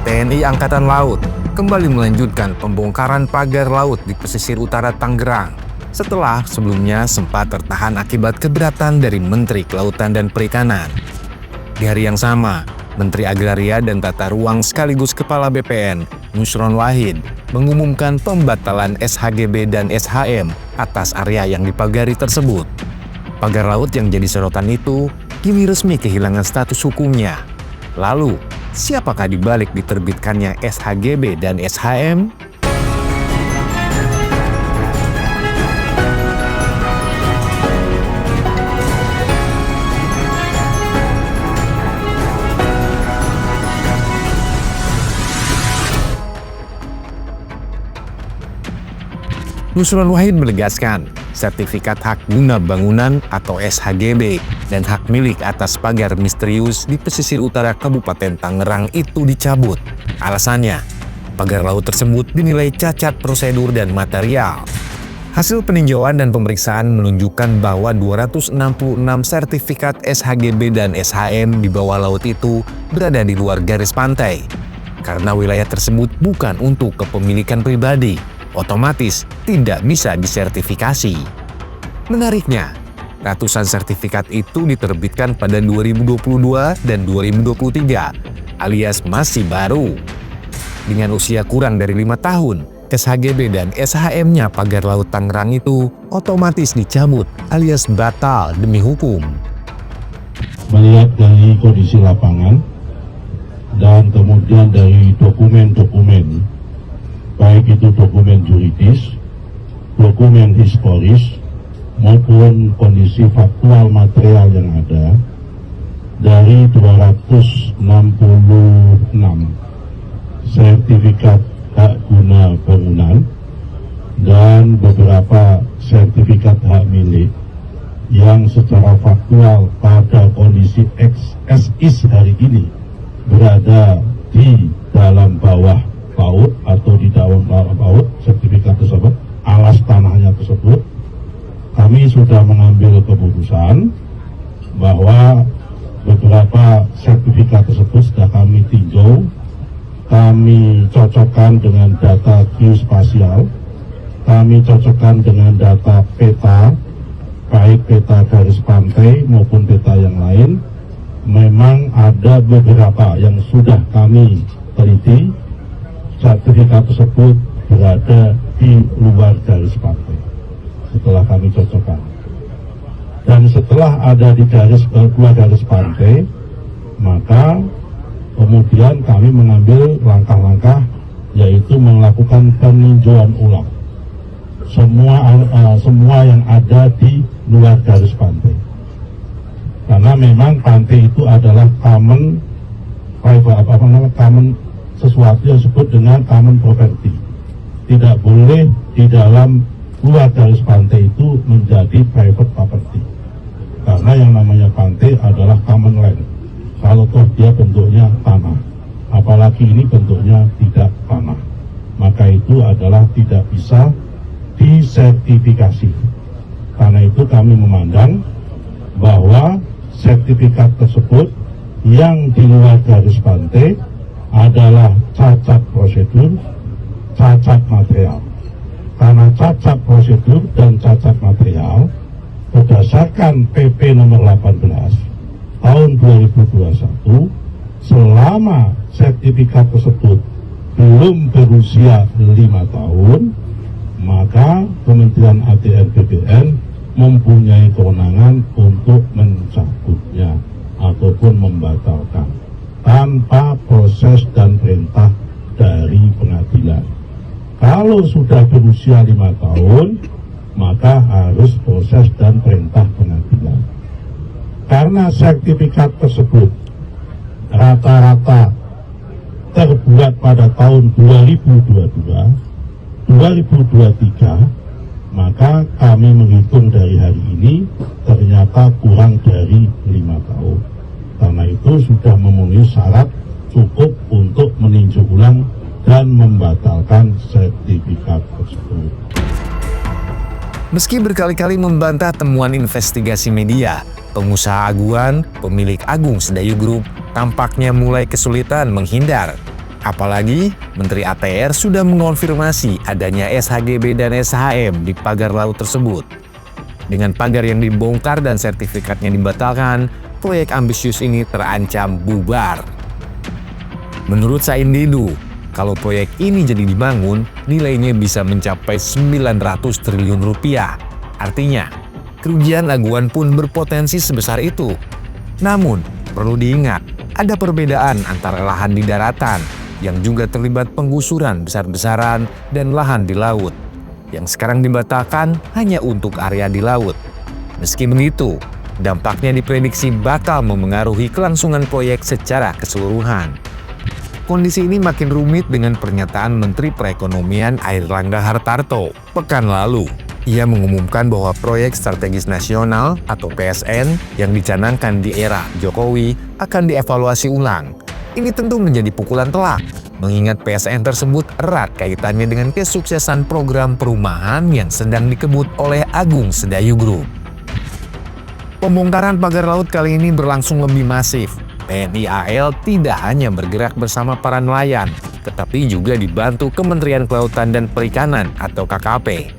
TNI Angkatan Laut kembali melanjutkan pembongkaran pagar laut di pesisir utara Tangerang setelah sebelumnya sempat tertahan akibat keberatan dari Menteri Kelautan dan Perikanan. Di hari yang sama, Menteri Agraria dan Tata Ruang sekaligus Kepala BPN, Nusron Wahid, mengumumkan pembatalan SHGB dan SHM atas area yang dipagari tersebut. Pagar laut yang jadi sorotan itu kini resmi kehilangan status hukumnya. Lalu, siapakah dibalik diterbitkannya SHGB dan SHM? Nusron Wahid menegaskan, sertifikat hak guna bangunan atau SHGB dan hak milik atas pagar misterius di pesisir utara Kabupaten Tangerang itu dicabut. Alasannya, pagar laut tersebut dinilai cacat prosedur dan material. Hasil peninjauan dan pemeriksaan menunjukkan bahwa 266 sertifikat SHGB dan SHM di bawah laut itu berada di luar garis pantai. Karena wilayah tersebut bukan untuk kepemilikan pribadi, otomatis tidak bisa disertifikasi. Menariknya, ratusan sertifikat itu diterbitkan pada 2022 dan 2023, alias masih baru. Dengan usia kurang dari 5 tahun, SHGB dan SHM-nya pagar laut Tangerang itu otomatis dicabut alias batal demi hukum. Melihat dari kondisi lapangan dan kemudian dari dokumen-dokumen, baik itu dokumen juridis, dokumen historis, maupun kondisi faktual material yang ada, dari 266 sertifikat hak guna bangunan dan beberapa sertifikat hak milik yang secara faktual pada kondisi SIS hari ini berada di dalam bawah laut atau di dalam laut, sertifikat tersebut, alas tanahnya tersebut, kami sudah mengambil keputusan bahwa beberapa sertifikat tersebut sudah kami tinjau, kami cocokkan dengan data geospasial, kami cocokkan dengan data peta, baik peta garis pantai maupun peta yang lain. Memang ada beberapa yang sudah kami teliti, sertifikat tersebut berada di luar garis pantai setelah kami cocokkan. Dan setelah ada di luar garis pantai, maka kemudian kami mengambil langkah-langkah, yaitu melakukan peninjauan ulang semua yang ada di luar garis pantai. Karena memang pantai itu adalah common sesuatu yang disebut dengan common property. Tidak boleh di dalam luar garis pantai itu menjadi private property. Karena yang namanya pantai adalah common land. Kalau toh dia bentuknya tanah, apalagi ini bentuknya tidak tanah, maka itu adalah tidak bisa disertifikasi. Karena itu kami memandang bahwa sertifikat tersebut yang di luar garis pantai adalah cacat prosedur, cacat material. Karena cacat prosedur dan cacat material, berdasarkan PP nomor 18 tahun 2021, selama sertifikat tersebut belum berusia 5 tahun, maka Kementerian ATR BPN mempunyai kewenangan untuk mencabutnya ataupun membatalkan tanpa proses dan perintah dari pengadilan. Kalau sudah berusia 5 tahun, maka harus proses dan perintah pengadilan. Karena sertifikat tersebut rata-rata terbuat pada tahun 2022, 2023, maka kami menghitung dari hari ini ternyata kurang dari 5 tahun. Karena itu sudah memenuhi syarat cukup untuk meninjau ulang dan membatalkan sertifikat tersebut. Meski berkali-kali membantah temuan investigasi media, pengusaha Aguan, pemilik Agung Sedayu Group, tampaknya mulai kesulitan menghindar. Apalagi Menteri ATR sudah mengonfirmasi adanya SHGB dan SHM di pagar laut tersebut. Dengan pagar yang dibongkar dan sertifikatnya dibatalkan, proyek ambisius ini terancam bubar. Menurut Said Didu, kalau proyek ini jadi dibangun, nilainya bisa mencapai 900 triliun rupiah. Artinya, kerugian aguan pun berpotensi sebesar itu. Namun, perlu diingat, ada perbedaan antara lahan di daratan yang juga terlibat penggusuran besar-besaran dan lahan di laut, yang sekarang dibatalkan hanya untuk area di laut. Meski begitu, dampaknya diprediksi bakal memengaruhi kelangsungan proyek secara keseluruhan. Kondisi ini makin rumit dengan pernyataan Menteri Perekonomian Airlangga Hartarto pekan lalu. Ia mengumumkan bahwa proyek strategis nasional atau PSN yang dicanangkan di era Jokowi akan dievaluasi ulang. Ini tentu menjadi pukulan telak, mengingat PSN tersebut erat kaitannya dengan kesuksesan program perumahan yang sedang dikebut oleh Agung Sedayu Group. Pembongkaran pagar laut kali ini berlangsung lebih masif. TNI AL tidak hanya bergerak bersama para nelayan, tetapi juga dibantu Kementerian Kelautan dan Perikanan atau KKP.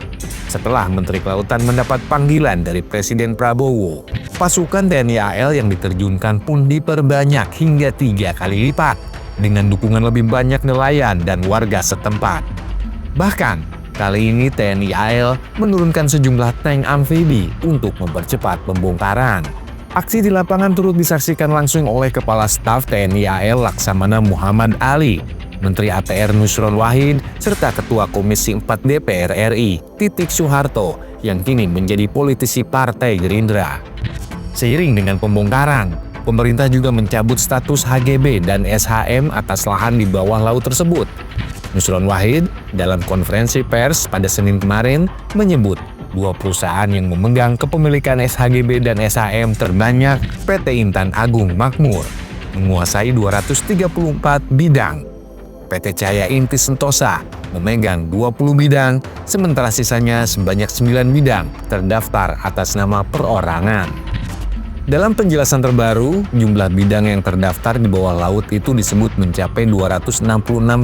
Setelah Menteri Kelautan mendapat panggilan dari Presiden Prabowo, pasukan TNI AL yang diterjunkan pun diperbanyak hingga 3 kali lipat, dengan dukungan lebih banyak nelayan dan warga setempat. Bahkan, kali ini TNI AL menurunkan sejumlah tank amfibi untuk mempercepat pembongkaran. Aksi di lapangan turut disaksikan langsung oleh Kepala Staf TNI AL Laksamana Muhammad Ali, Menteri ATR Nusron Wahid, serta Ketua Komisi 4 DPR RI, Titik Soeharto, yang kini menjadi politisi Partai Gerindra. Seiring dengan pembongkaran, pemerintah juga mencabut status HGB dan SHM atas lahan di bawah laut tersebut. Nusron Wahid dalam konferensi pers pada Senin kemarin menyebut 2 perusahaan yang memegang kepemilikan SHGB dan SHM terbanyak PT Intan Agung Makmur, menguasai 234 bidang. PT Cahaya Inti Sentosa memegang 20 bidang, sementara sisanya sebanyak 9 bidang terdaftar atas nama perorangan. Dalam penjelasan terbaru, jumlah bidang yang terdaftar di bawah laut itu disebut mencapai 266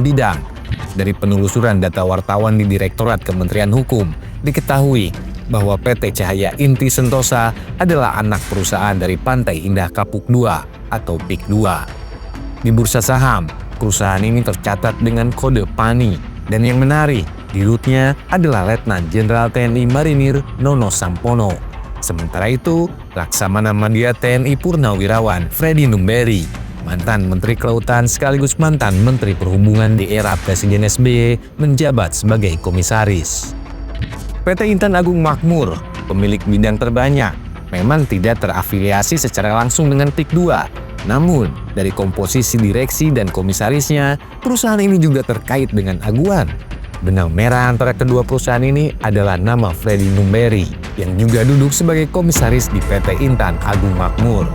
bidang. Dari penelusuran data wartawan di Direktorat Kementerian Hukum, diketahui bahwa PT Cahaya Inti Sentosa adalah anak perusahaan dari Pantai Indah Kapuk II atau PIK II. Di bursa saham, perusahaan ini tercatat dengan kode PANI, dan yang menarik, dirutnya adalah Letnan Jenderal TNI Marinir Nono Sampono. Sementara itu, Laksamana Madya TNI Purnawirawan Freddy Numberi, mantan Menteri Kelautan sekaligus mantan Menteri Perhubungan di era Presiden SBY, menjabat sebagai komisaris. PT Intan Agung Makmur, pemilik bidang terbanyak, memang tidak terafiliasi secara langsung dengan PIK II. Namun, dari komposisi direksi dan komisarisnya, perusahaan ini juga terkait dengan aguan. Benang merah antara kedua perusahaan ini adalah nama Freddy Numberi, yang juga duduk sebagai komisaris di PT Intan Agung Makmur.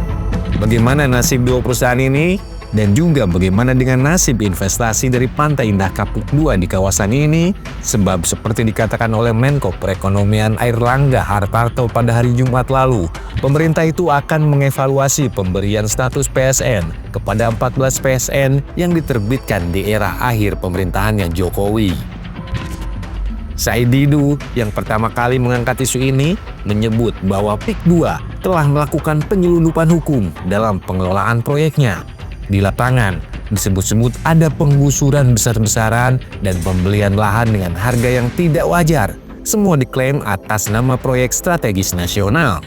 Bagaimana nasib dua perusahaan ini? Dan juga bagaimana dengan nasib investasi dari Pantai Indah Kapuk II di kawasan ini? Sebab seperti dikatakan oleh Menko Perekonomian Airlangga Hartarto pada hari Jumat lalu, pemerintah itu akan mengevaluasi pemberian status PSN kepada 14 PSN yang diterbitkan di era akhir pemerintahannya Jokowi. Said Didu yang pertama kali mengangkat isu ini menyebut bahwa PIK II telah melakukan penyelundupan hukum dalam pengelolaan proyeknya. Di lapangan, disebut-sebut ada penggusuran besar-besaran dan pembelian lahan dengan harga yang tidak wajar. Semua diklaim atas nama proyek strategis nasional.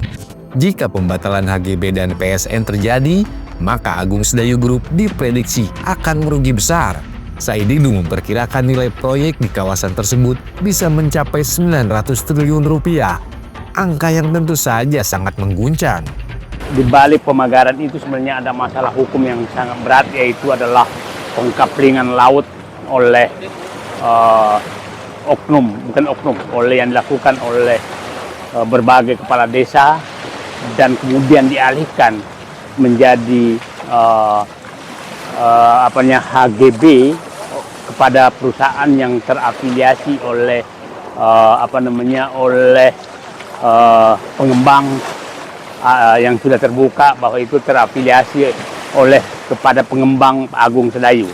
Jika pembatalan HGB dan PSN terjadi, maka Agung Sedayu Group diprediksi akan merugi besar. Said Didu memperkirakan nilai proyek di kawasan tersebut bisa mencapai 900 triliun rupiah. Angka yang tentu saja sangat mengguncang. Di balik pemagaran itu sebenarnya ada masalah hukum yang sangat berat, yaitu adalah pengkaplingan laut oleh oleh yang dilakukan oleh berbagai kepala desa dan kemudian dialihkan menjadi HGB kepada perusahaan yang terafiliasi oleh pengembang yang sudah terbuka bahwa itu terafiliasi oleh kepada pengembang Agung Sedayu.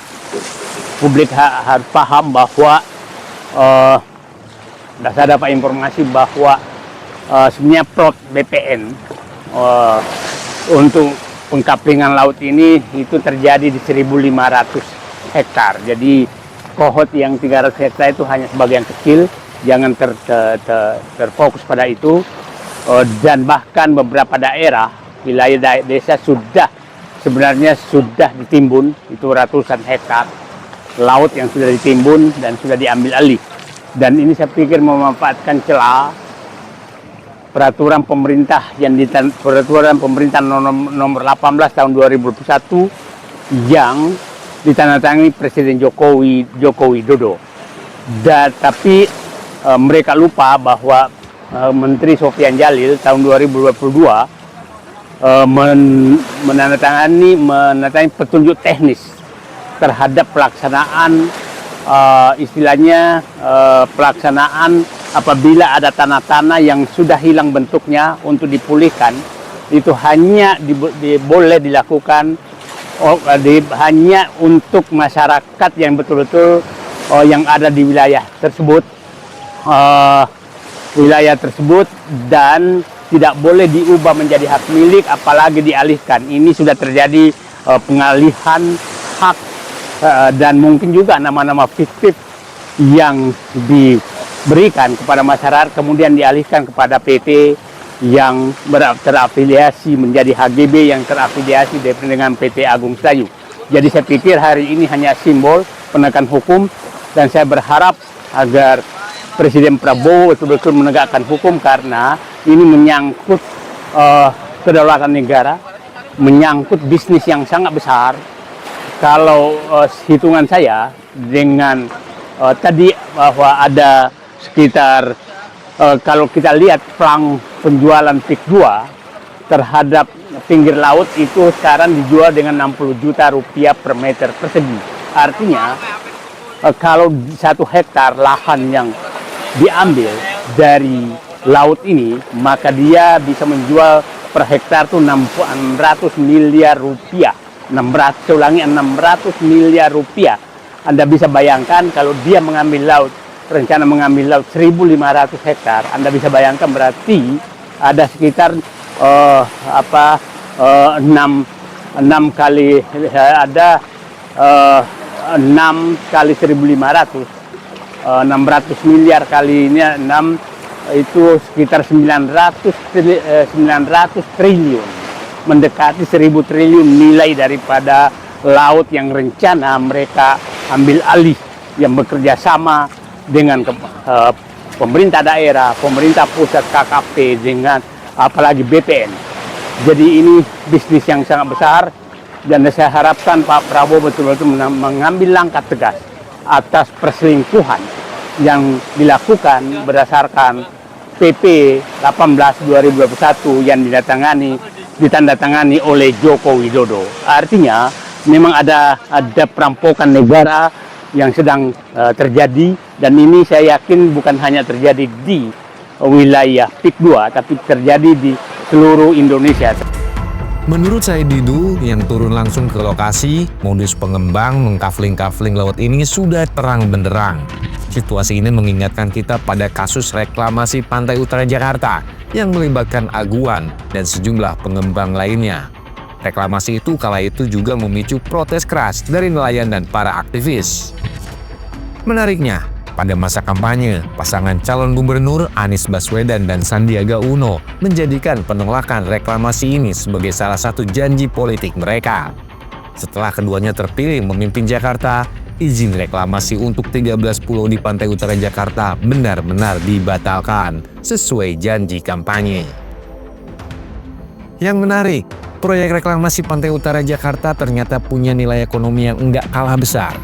publik harus paham bahwa saya dapat informasi bahwa sebenarnya plot BPN untuk pengkaplingan laut ini itu terjadi di 1.500 hektar. Jadi kohort yang 300 hektar itu hanya sebagian kecil, jangan terfokus pada itu. Dan bahkan beberapa daerah, wilayah desa sebenarnya sudah ditimbun, itu ratusan hektar laut yang sudah ditimbun dan sudah diambil alih. Dan ini saya pikir memanfaatkan celah peraturan pemerintah nomor 18 tahun 2021 yang ditandatangani Presiden Joko Widodo. Tapi mereka lupa bahwa Menteri Sofian Jalil tahun 2022 menandatangani petunjuk teknis terhadap pelaksanaan pelaksanaan apabila ada tanah-tanah yang sudah hilang bentuknya untuk dipulihkan, itu hanya boleh dilakukan hanya untuk masyarakat yang betul-betul yang ada di wilayah tersebut, dan tidak boleh diubah menjadi hak milik apalagi dialihkan. Ini sudah terjadi pengalihan hak dan mungkin juga nama-nama fiktif yang diberikan kepada masyarakat kemudian dialihkan kepada PT yang terafiliasi menjadi HGB yang terafiliasi dengan PT Agung Sedayu. Jadi saya pikir hari ini hanya simbol penegakan hukum, dan saya berharap agar Presiden Prabowo betul-betul menegakkan hukum, karena ini menyangkut kedaulatan negara, menyangkut bisnis yang sangat besar. Kalau hitungan saya dengan tadi bahwa ada sekitar kalau kita lihat pelang penjualan PIK 2 terhadap pinggir laut itu sekarang dijual dengan 60 juta rupiah per meter persegi. Artinya kalau 1 hektar lahan yang diambil dari laut ini, maka dia bisa menjual per hektar tuh 600 miliar rupiah. 600 miliar rupiah. Anda bisa bayangkan kalau dia rencana mengambil laut 1.500 hektar, Anda bisa bayangkan berarti ada sekitar 6 kali 1.500, 600 miliar kali ini 6 itu sekitar 900 triliun. Mendekati 1.000 triliun nilai daripada laut yang rencana mereka ambil alih, yang bekerja sama dengan pemerintah daerah, pemerintah pusat, KKP, dengan apalagi BPN. Jadi ini bisnis yang sangat besar, dan saya harapkan Pak Prabowo betul-betul mengambil langkah tegas atas perselingkuhan yang dilakukan berdasarkan PP 18 2021 yang ditandatangani oleh Joko Widodo. Artinya memang ada perampokan negara yang sedang terjadi, dan ini saya yakin bukan hanya terjadi di wilayah PIK 2 tapi terjadi di seluruh Indonesia. Menurut Said Didu yang turun langsung ke lokasi, modus pengembang mengkafling-kafling laut ini sudah terang benderang. Situasi ini mengingatkan kita pada kasus reklamasi Pantai Utara Jakarta yang melibatkan Aguan dan sejumlah pengembang lainnya. Reklamasi itu kala itu juga memicu protes keras dari nelayan dan para aktivis. Menariknya, pada masa kampanye, pasangan calon gubernur Anies Baswedan dan Sandiaga Uno menjadikan penolakan reklamasi ini sebagai salah satu janji politik mereka. Setelah keduanya terpilih memimpin Jakarta, izin reklamasi untuk 13 pulau di pantai utara Jakarta benar-benar dibatalkan sesuai janji kampanye. Yang menarik, proyek reklamasi pantai utara Jakarta ternyata punya nilai ekonomi yang enggak kalah besar.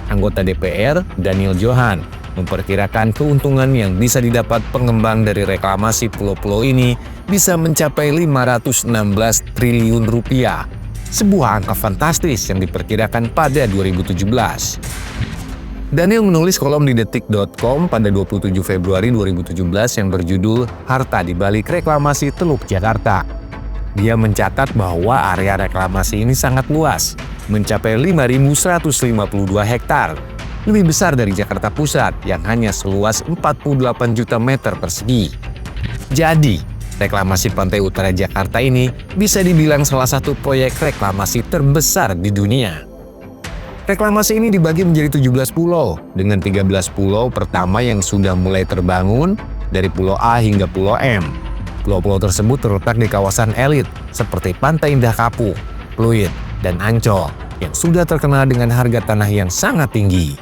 Anggota DPR, Daniel Johan, memperkirakan keuntungan yang bisa didapat pengembang dari reklamasi pulau-pulau ini bisa mencapai 516 triliun rupiah. Sebuah angka fantastis yang diperkirakan pada 2017. Daniel menulis kolom di detik.com pada 27 Februari 2017 yang berjudul Harta di Balik Reklamasi Teluk Jakarta. Dia mencatat bahwa area reklamasi ini sangat luas, mencapai 5.152 hektar, lebih besar dari Jakarta Pusat yang hanya seluas 48 juta meter persegi. Jadi, reklamasi Pantai Utara Jakarta ini bisa dibilang salah satu proyek reklamasi terbesar di dunia. Reklamasi ini dibagi menjadi 17 pulau, dengan 13 pulau pertama yang sudah mulai terbangun dari Pulau A hingga Pulau M. Pulau-pulau tersebut terletak di kawasan elit seperti Pantai Indah Kapuk, Pluit, dan Ancol yang sudah terkenal dengan harga tanah yang sangat tinggi.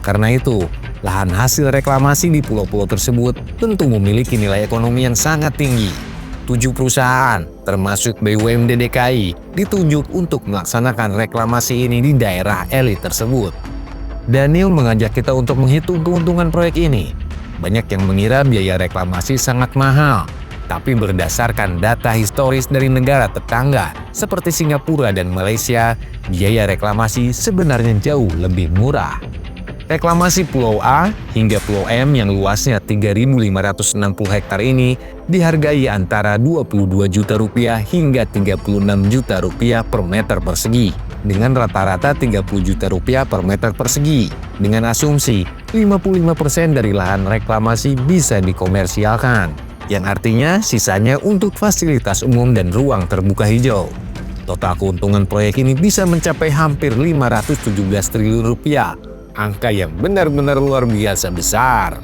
Karena itu, lahan hasil reklamasi di pulau-pulau tersebut tentu memiliki nilai ekonomi yang sangat tinggi. 7 perusahaan, termasuk BUMD DKI, ditunjuk untuk melaksanakan reklamasi ini di daerah elit tersebut. Daniel mengajak kita untuk menghitung keuntungan proyek ini. Banyak yang mengira biaya reklamasi sangat mahal, tapi berdasarkan data historis dari negara tetangga seperti Singapura dan Malaysia, biaya reklamasi sebenarnya jauh lebih murah. Reklamasi Pulau A hingga Pulau M yang luasnya 3.560 hektar ini dihargai antara 22 juta rupiah hingga 36 juta rupiah per meter persegi, dengan rata-rata 30 juta rupiah per meter persegi, dengan asumsi 55% dari lahan reklamasi bisa dikomersialkan, yang artinya sisanya untuk fasilitas umum dan ruang terbuka hijau. Total keuntungan proyek ini bisa mencapai hampir 517 triliun rupiah, angka yang benar-benar luar biasa besar.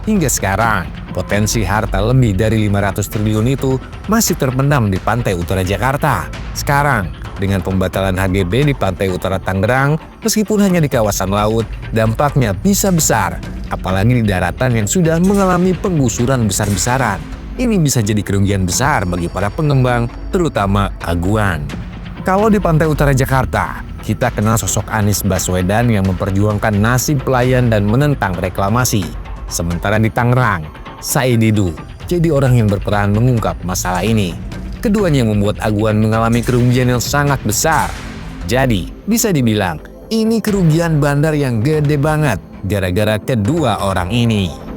Hingga sekarang, potensi harta lebih dari 500 triliun itu masih terpendam di Pantai Utara Jakarta. Sekarang, dengan pembatalan HGB di Pantai Utara Tangerang, meskipun hanya di kawasan laut, dampaknya bisa besar, apalagi di daratan yang sudah mengalami penggusuran besar-besaran. Ini bisa jadi kerugian besar bagi para pengembang, terutama aguan. Kalau di Pantai Utara Jakarta, kita kenal sosok Anies Baswedan yang memperjuangkan nasib pelayan dan menentang reklamasi. Sementara di Tangerang, Said Didu jadi orang yang berperan mengungkap masalah ini. Keduanya membuat aguan mengalami kerugian yang sangat besar. Jadi, bisa dibilang, ini kerugian bandar yang gede banget gara-gara kedua orang ini.